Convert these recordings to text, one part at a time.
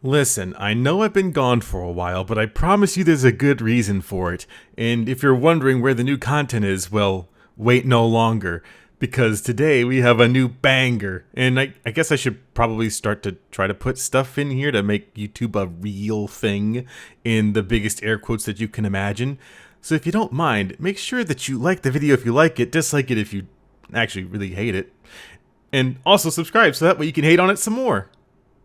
Listen, I know I've been gone for a while, but I promise you there's a good reason for it. And if you're wondering where the new content is, well, wait no longer. Because today we have a new banger. And I guess I should probably start to try to put stuff in here to make YouTube a real thing in the biggest air quotes that you can imagine. So if you don't mind, make sure that you like the video if you like it, dislike it if you actually really hate it. And also subscribe so that way you can hate on it some more.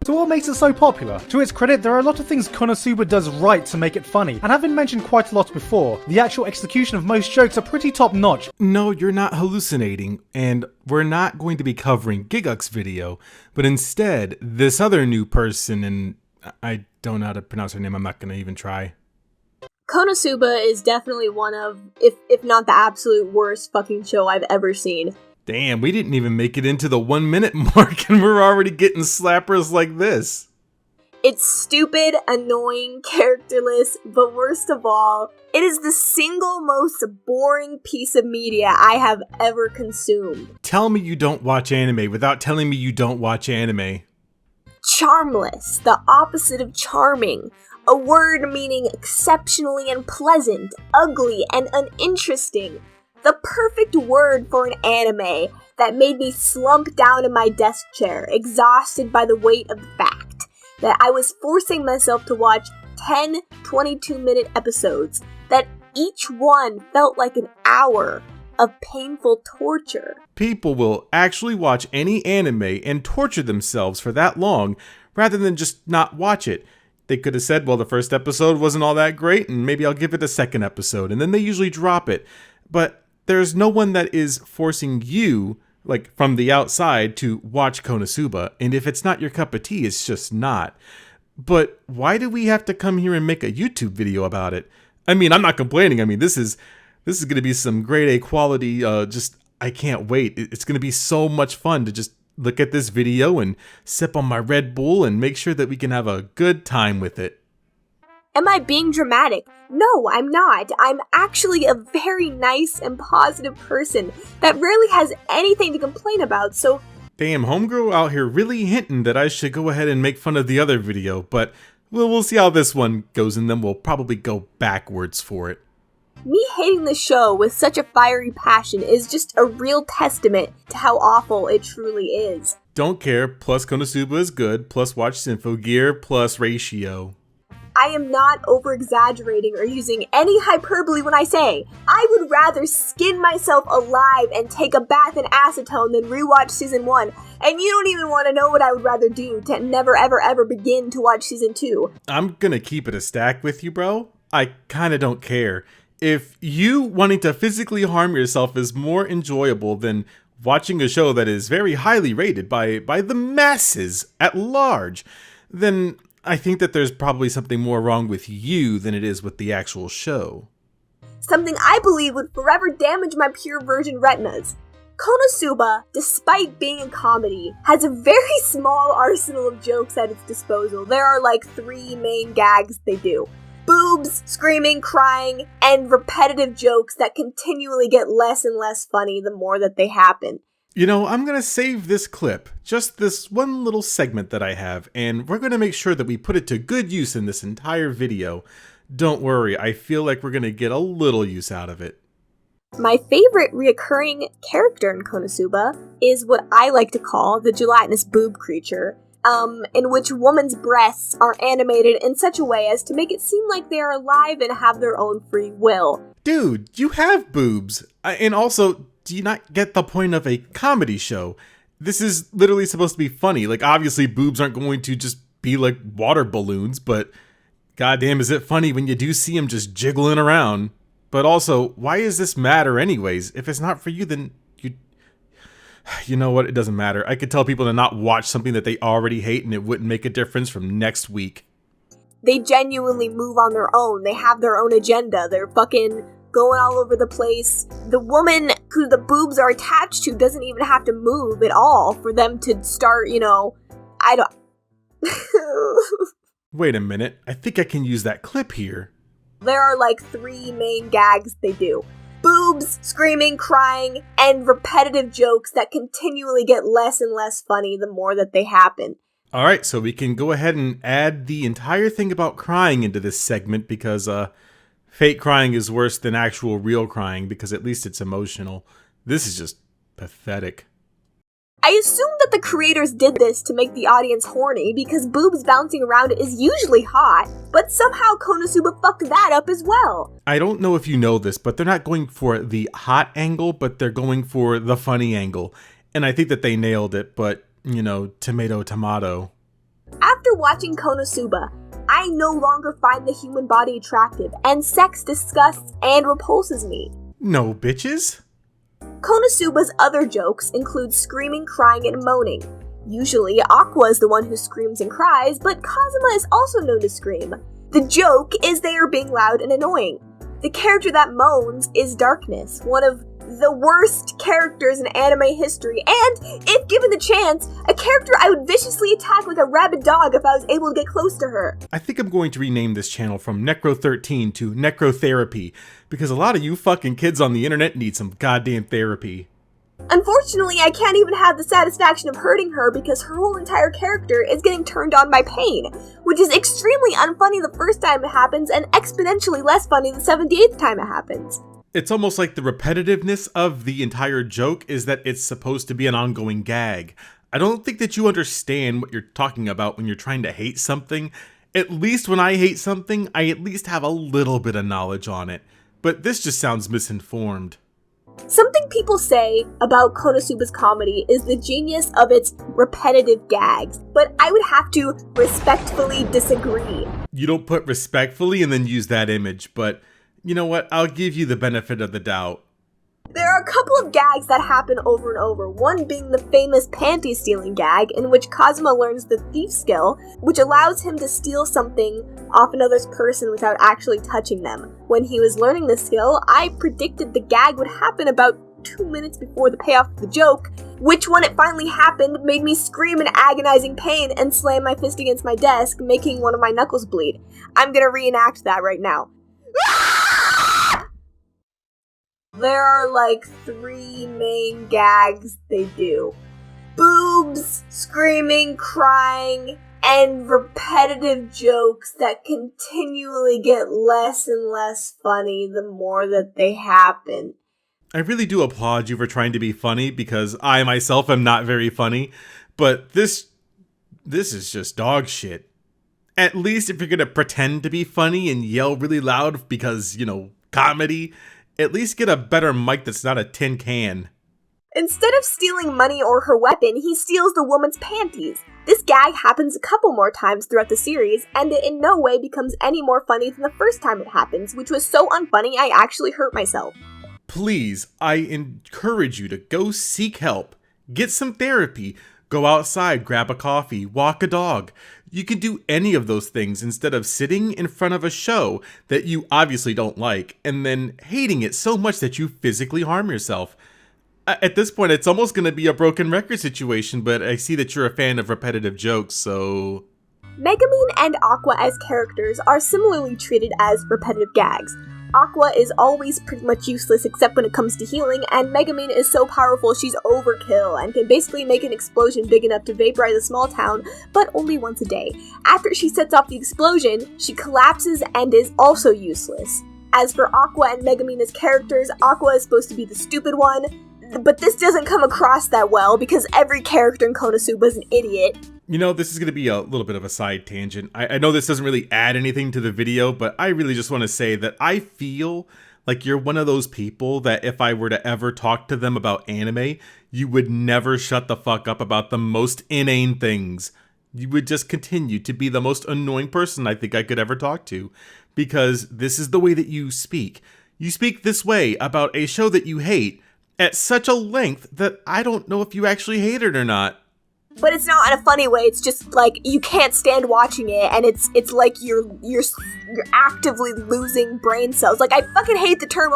So what makes it so popular? To its credit, there are a lot of things Konosuba does right to make it funny, and having mentioned quite a lot before, the actual execution of most jokes are pretty top notch. No, you're not hallucinating, and we're not going to be covering Giguk's video, but instead, this other new person, and I don't know how to pronounce her name, I'm not going to even try. Konosuba is definitely one of, if not the absolute worst fucking show I've ever seen. Damn, we didn't even make it into the 1 minute mark and we're already getting slappers like this. It's stupid, annoying, characterless, but worst of all, it is the single most boring piece of media I have ever consumed. Tell me you don't watch anime without telling me you don't watch anime. Charmless, the opposite of charming. A word meaning exceptionally unpleasant, ugly, and uninteresting. The perfect word for an anime that made me slump down in my desk chair, exhausted by the weight of the fact that I was forcing myself to watch 10 22-minute episodes, that each one felt like an hour of painful torture. People will actually watch any anime and torture themselves for that long, rather than just not watch it. They could have said, well, the first episode wasn't all that great, and maybe I'll give it a second episode, and then they usually drop it. But there's no one that is forcing you, like from the outside, to watch Konosuba, and if it's not your cup of tea, it's just not. But why do we have to come here and make a YouTube video about it? I mean, I'm not complaining. I mean, this is going to be some grade A quality. I can't wait. It's going to be so much fun to just look at this video and sip on my Red Bull and make sure that we can have a good time with it. Am I being dramatic? No, I'm not. I'm actually a very nice and positive person that rarely has anything to complain about, so... Damn, homegirl out here really hinting that I should go ahead and make fun of the other video, but we'll see how this one goes, and then we'll probably go backwards for it. Me hating the show with such a fiery passion is just a real testament to how awful it truly is. Don't care, plus Konosuba is good, plus watch Symphogear, plus Ratio. I am not over-exaggerating or using any hyperbole when I say I would rather skin myself alive and take a bath in acetone than rewatch Season 1, and you don't even want to know what I would rather do to never ever ever begin to watch Season 2. I'm gonna keep it a stack with you, bro. I kinda don't care. If you wanting to physically harm yourself is more enjoyable than watching a show that is very highly rated by the masses at large, then I think that there's probably something more wrong with you than it is with the actual show. Something I believe would forever damage my pure virgin retinas. Konosuba, despite being a comedy, has a very small arsenal of jokes at its disposal. There are like 3 main gags they do. Boobs, screaming, crying, and repetitive jokes that continually get less and less funny the more that they happen. You know, I'm going to save this clip, just this one little segment that I have, and we're going to make sure that we put it to good use in this entire video. Don't worry, I feel like we're going to get a little use out of it. My favorite reoccurring character in Konosuba is what I like to call the gelatinous boob creature, in which women's breasts are animated in such a way as to make it seem like they are alive and have their own free will. Dude, you have boobs! And also, do you not get the point of a comedy show? This is literally supposed to be funny. Like, obviously, boobs aren't going to just be like water balloons, but goddamn, is it funny when you do see them just jiggling around. But also, why does this matter anyways? If it's not for you, then you know what? It doesn't matter. I could tell people to not watch something that they already hate and it wouldn't make a difference from next week. They genuinely move on their own. They have their own agenda. They're fucking going all over the place. The woman who the boobs are attached to doesn't even have to move at all for them to start, I don't... Wait a minute. I think I can use that clip here. There are like 3 main gags they do. Boobs, screaming, crying, and repetitive jokes that continually get less and less funny the more that they happen. Alright, so we can go ahead and add the entire thing about crying into this segment because fake crying is worse than actual real crying because at least it's emotional. This is just pathetic. I assume that the creators did this to make the audience horny because boobs bouncing around is usually hot, but somehow Konosuba fucked that up as well. I don't know if you know this, but they're not going for the hot angle, but they're going for the funny angle. And I think that they nailed it, but, you know, tomato, tomato. After watching Konosuba, I no longer find the human body attractive, and sex disgusts and repulses me. No bitches? Konosuba's other jokes include screaming, crying, and moaning. Usually, Aqua is the one who screams and cries, but Kazuma is also known to scream. The joke is they are being loud and annoying. The character that moans is Darkness, one of the worst characters in anime history, and, if given the chance, a character I would viciously attack like a rabid dog if I was able to get close to her. I think I'm going to rename this channel from NECRO13 to Necrotherapy, because a lot of you fucking kids on the internet need some goddamn therapy. Unfortunately, I can't even have the satisfaction of hurting her because her whole entire character is getting turned on by pain, which is extremely unfunny the first time it happens and exponentially less funny the 78th time it happens. It's almost like the repetitiveness of the entire joke is that it's supposed to be an ongoing gag. I don't think that you understand what you're talking about when you're trying to hate something. At least when I hate something, I at least have a little bit of knowledge on it. But this just sounds misinformed. Something people say about Konosuba's comedy is the genius of its repetitive gags, but I would have to respectfully disagree. You don't put respectfully and then use that image, but you know what? I'll give you the benefit of the doubt. There are a couple of gags that happen over and over, one being the famous panty stealing gag, in which Kazuma learns the thief skill, which allows him to steal something off another person without actually touching them. When he was learning this skill, I predicted the gag would happen about 2 minutes before the payoff of the joke, which when it finally happened made me scream in agonizing pain and slam my fist against my desk, making one of my knuckles bleed. I'm gonna reenact that right now. There are like 3 main gags they do. Boobs, screaming, crying, and repetitive jokes that continually get less and less funny the more that they happen. I really do applaud you for trying to be funny because I myself am not very funny, but this is just dog shit. At least if you're gonna pretend to be funny and yell really loud because, you know, comedy, at least get a better mic that's not a tin can. Instead of stealing money or her weapon, he steals the woman's panties. This gag happens a couple more times throughout the series, and it in no way becomes any more funny than the first time it happens, which was so unfunny I actually hurt myself. Please, I encourage you to go seek help. Get some therapy. Go outside, grab a coffee, walk a dog. You can do any of those things instead of sitting in front of a show that you obviously don't like and then hating it so much that you physically harm yourself. At this point, it's almost going to be a broken record situation, but I see that you're a fan of repetitive jokes, so... Megumin and Aqua as characters are similarly treated as repetitive gags. Aqua is always pretty much useless except when it comes to healing, and Megumin is so powerful she's overkill and can basically make an explosion big enough to vaporize a small town, but only once a day. After she sets off the explosion, she collapses and is also useless. As for Aqua and Megumin as characters, Aqua is supposed to be the stupid one, but this doesn't come across that well because every character in Konosuba is an idiot. You know, this is going to be a little bit of a side tangent. I know this doesn't really add anything to the video, but I really just want to say that I feel like you're one of those people that if I were to ever talk to them about anime, you would never shut the fuck up about the most inane things. You would just continue to be the most annoying person I think I could ever talk to, because this is the way that you speak. You speak this way about a show that you hate at such a length that I don't know if you actually hate it or not. But it's not in a funny way, it's just like you can't stand watching it and it's like you're actively losing brain cells. Like I fucking hate the term,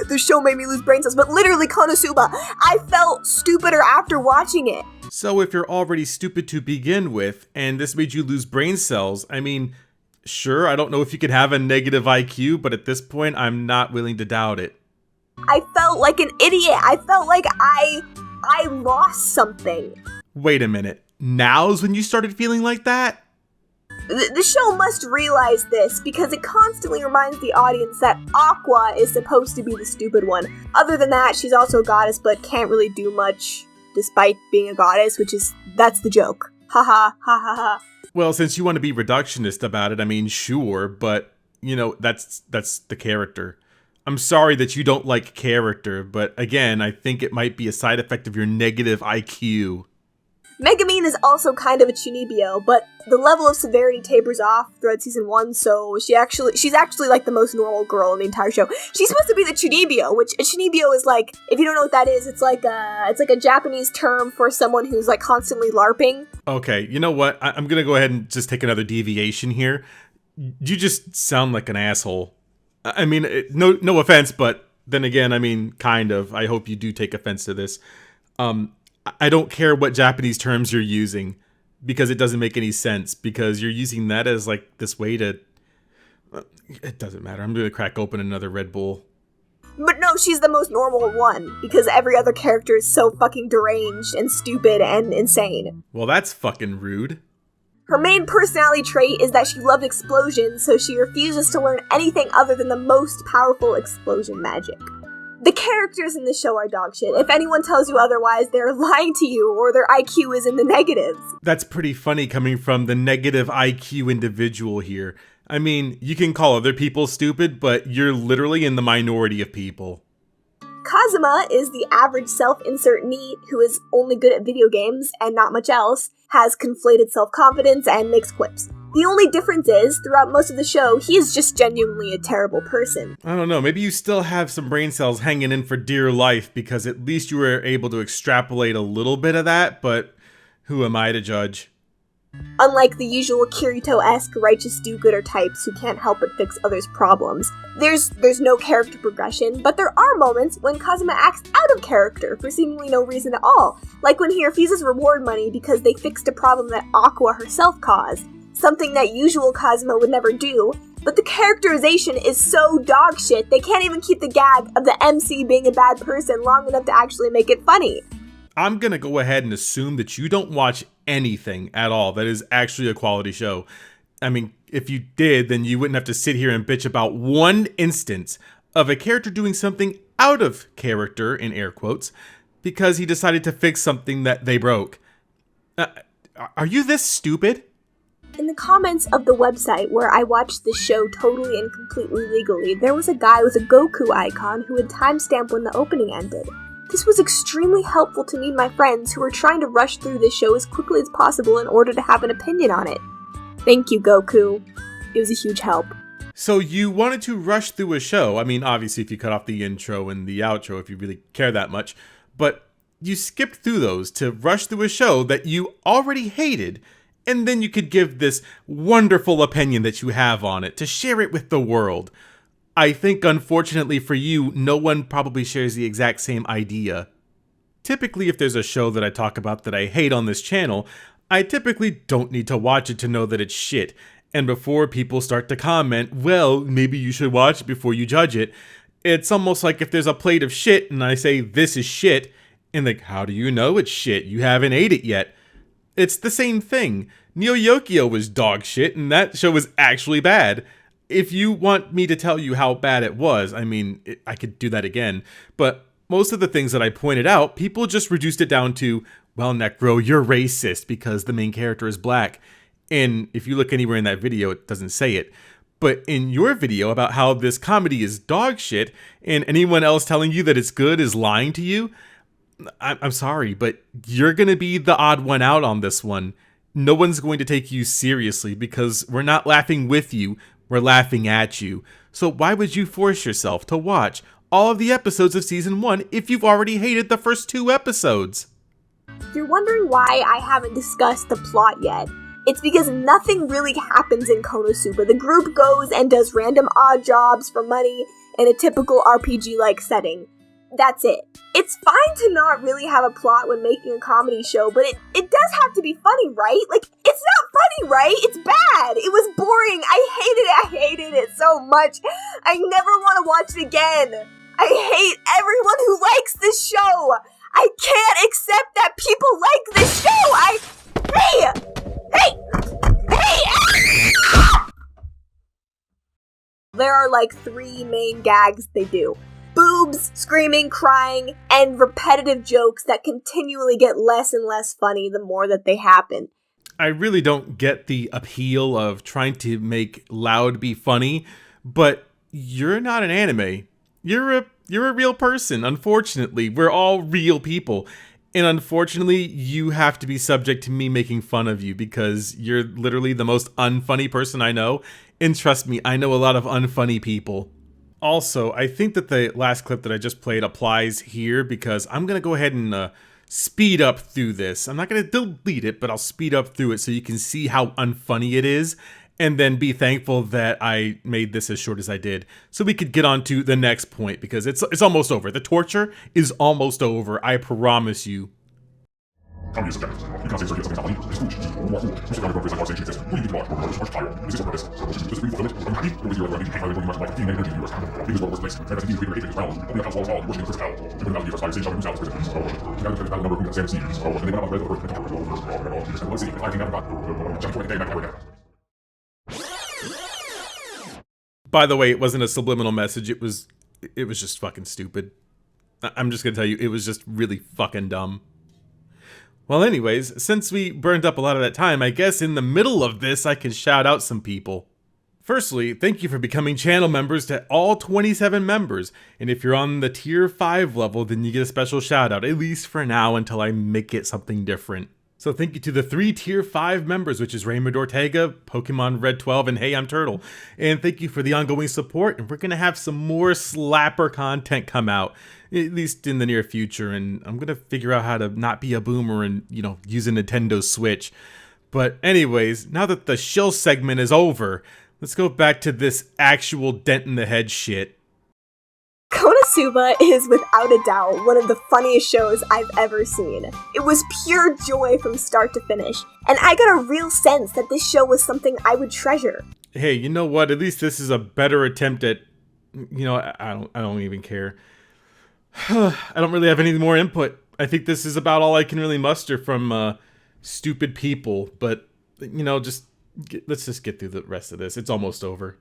the show made me lose brain cells, but literally Konosuba, I felt stupider after watching it. So if you're already stupid to begin with and this made you lose brain cells, I mean, sure, I don't know if you could have a negative IQ, but at this point I'm not willing to doubt it. I felt like an idiot. I felt like I lost something. Wait a minute. now's when you started feeling like that? The show must realize this because it constantly reminds the audience that Aqua is supposed to be the stupid one. Other than that, she's also a goddess but can't really do much despite being a goddess, that's the joke. Ha ha ha ha ha. Well, since you want to be reductionist about it, I mean, sure, but, that's the character. I'm sorry that you don't like character, but again, I think it might be a side effect of your negative IQ. Megumin is also kind of a chunibyo, but the level of severity tapers off throughout season 1, so she's actually like the most normal girl in the entire show. She's supposed to be the chunibyo, which a chunibyo is like, if you don't know what that is, it's like a Japanese term for someone who's like constantly LARPing. Okay, you know what? I'm gonna go ahead and just take another deviation here. You just sound like an asshole. I mean, no offense, but then again, I mean, kind of. I hope you do take offense to this. I don't care what Japanese terms you're using because it doesn't make any sense because you're using that as like this way to... It doesn't matter. I'm going to crack open another Red Bull. But no, she's the most normal one because every other character is so fucking deranged and stupid and insane. Well, that's fucking rude. Her main personality trait is that she loved explosions, so she refuses to learn anything other than the most powerful explosion magic. The characters in the show are dog shit. If anyone tells you otherwise, they're lying to you or their IQ is in the negatives. That's pretty funny coming from the negative IQ individual here. I mean, you can call other people stupid, but you're literally in the minority of people. Kazuma is the average self-insert NEET who is only good at video games and not much else, has conflated self-confidence, and makes quips. The only difference is, throughout most of the show, he is just genuinely a terrible person. I don't know, maybe you still have some brain cells hanging in for dear life because at least you were able to extrapolate a little bit of that, but who am I to judge? Unlike the usual Kirito-esque righteous do-gooder types who can't help but fix others' problems, there's no character progression, but there are moments when Kazuma acts out of character for seemingly no reason at all, like when he refuses reward money because they fixed a problem that Aqua herself caused. Something that usual Kazuma would never do, but the characterization is so dog shit they can't even keep the gag of the MC being a bad person long enough to actually make it funny. I'm gonna go ahead and assume that you don't watch anything at all that is actually a quality show. I mean, if you did, then you wouldn't have to sit here and bitch about one instance of a character doing something out of character, in air quotes, because he decided to fix something that they broke. Are you this stupid? In the comments of the website where I watched this show totally and completely legally, there was a guy with a Goku icon who would timestamp when the opening ended. This was extremely helpful to me and my friends who were trying to rush through this show as quickly as possible in order to have an opinion on it. Thank you, Goku. It was a huge help. So you wanted to rush through a show. I mean, obviously if you cut off the intro and the outro if you really care that much, but you skipped through those to rush through a show that you already hated, and then you could give this wonderful opinion that you have on it to share it with the world. I think, unfortunately for you, no one probably shares the exact same idea. Typically, if there's a show that I talk about that I hate on this channel, I typically don't need to watch it to know that it's shit. And before people start to comment, well, maybe you should watch it before you judge it, it's almost like if there's a plate of shit and I say, this is shit, and like, how do you know it's shit? You haven't ate it yet. It's the same thing. Neo Yokio was dog shit, and that show was actually bad. If you want me to tell you how bad it was, I mean, I could do that again. But most of the things that I pointed out, people just reduced it down to, well, NECRO, you're racist because the main character is black. And if you look anywhere in that video, it doesn't say it. But in your video about how this comedy is dog shit, and anyone else telling you that it's good is lying to you, I'm sorry, but you're going to be the odd one out on this one. No one's going to take you seriously because we're not laughing with you, we're laughing at you. So why would you force yourself to watch all of the episodes of Season 1 if you've already hated the first 2 episodes? If you're wondering why I haven't discussed the plot yet, it's because nothing really happens in Konosuba. The group goes and does random odd jobs for money in a typical RPG-like setting. That's it. It's fine to not really have a plot when making a comedy show, but it does have to be funny, right? Like, it's not funny, right? It's bad. It was boring. I hated it so much. I never want to watch it again. I hate everyone who likes this show. I can't accept that people like this show. Hey! Hey! Hey! There are like 3 main gags they do. Boobs, screaming, crying, and repetitive jokes that continually get less and less funny the more that they happen. I really don't get the appeal of trying to make loud be funny, but you're not an anime. You're a real person. Unfortunately, we're all real people. And unfortunately, you have to be subject to me making fun of you because you're literally the most unfunny person I know. And trust me, I know a lot of unfunny people. Also, I think that the last clip that I just played applies here because I'm going to go ahead and speed up through this. I'm not going to delete it, but I'll speed up through it so you can see how unfunny it is. And then be thankful that I made this as short as I did. So we could get on to the next point because it's almost over. The torture is almost over, I promise you. By the way, it wasn't a subliminal message, it was just fucking stupid. I'm just gonna tell you, it was just really fucking dumb. Well anyways, since we burned up a lot of that time, I guess in the middle of this I can shout out some people. Firstly, thank you for becoming channel members to all 27 members, and if you're on the tier 5 level, then you get a special shout out, at least for now until I make it something different. So thank you to the 3 tier 5 members, which is Raymond, Ortega, Pokemon Red 12, and HeyImTurtle. And thank you for the ongoing support, and we're gonna have some more slapper content come out, at least in the near future, and I'm gonna figure out how to not be a boomer and, use a Nintendo Switch. But anyways, now that the shill segment is over, let's go back to this actual dent in the head shit. Konosuba is without a doubt one of the funniest shows I've ever seen. It was pure joy from start to finish, and I got a real sense that this show was something I would treasure. Hey, you know what? At least this is a better attempt at, I don't even care. I don't really have any more input. I think this is about all I can really muster from stupid people, but let's just get through the rest of this. It's almost over.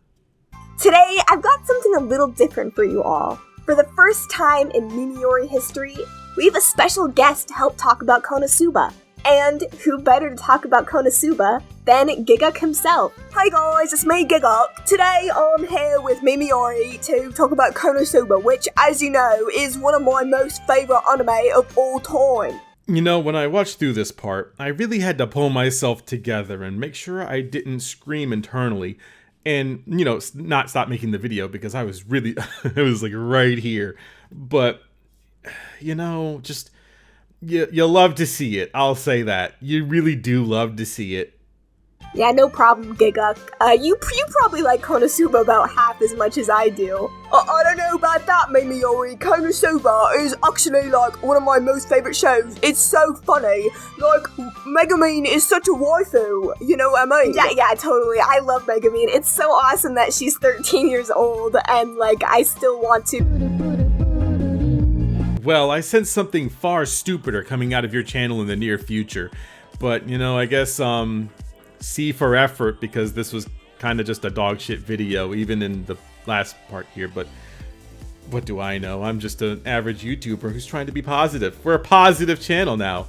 Today, I've got something a little different for you all. For the first time in Mimiori history, we have a special guest to help talk about Konosuba. And who better to talk about Konosuba than Gigguk himself? Hi guys, it's me Gigguk. Today I'm here with Mimiori to talk about Konosuba, which, as you know, is one of my most favorite anime of all time. When I watched through this part, I really had to pull myself together and make sure I didn't scream internally. And, not stop making the video because I was really, it was like right here. But, you love to see it. I'll say that. You really do love to see it. Yeah, no problem, Gigguk. You probably like Konosuba about half as much as I do. I don't know about that, Mimiori. Konosuba is actually, one of my most favorite shows. It's so funny. Megumin is such a waifu. You know what I mean? Yeah, totally. I love Megumin. It's so awesome that she's 13 years old, and, I still want to... Well, I sense something far stupider coming out of your channel in the near future. But, I guess, C for effort, because this was kind of just a dog shit video, even in the last part here, but what do I know? I'm just an average YouTuber who's trying to be positive. We're a positive channel now.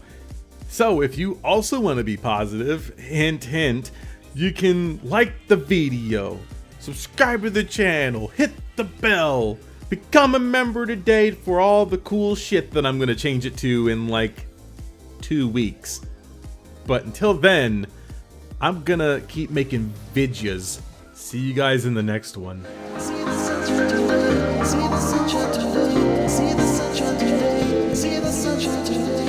So if you also want to be positive, hint hint, you can like the video, subscribe to the channel, hit the bell, become a member today for all the cool shit that I'm going to change it to in 2 weeks. But until then, I'm gonna keep making videos. See you guys in the next one. See the sunshine today, see the sunshine today, see the sunshine today, see the sunshine today.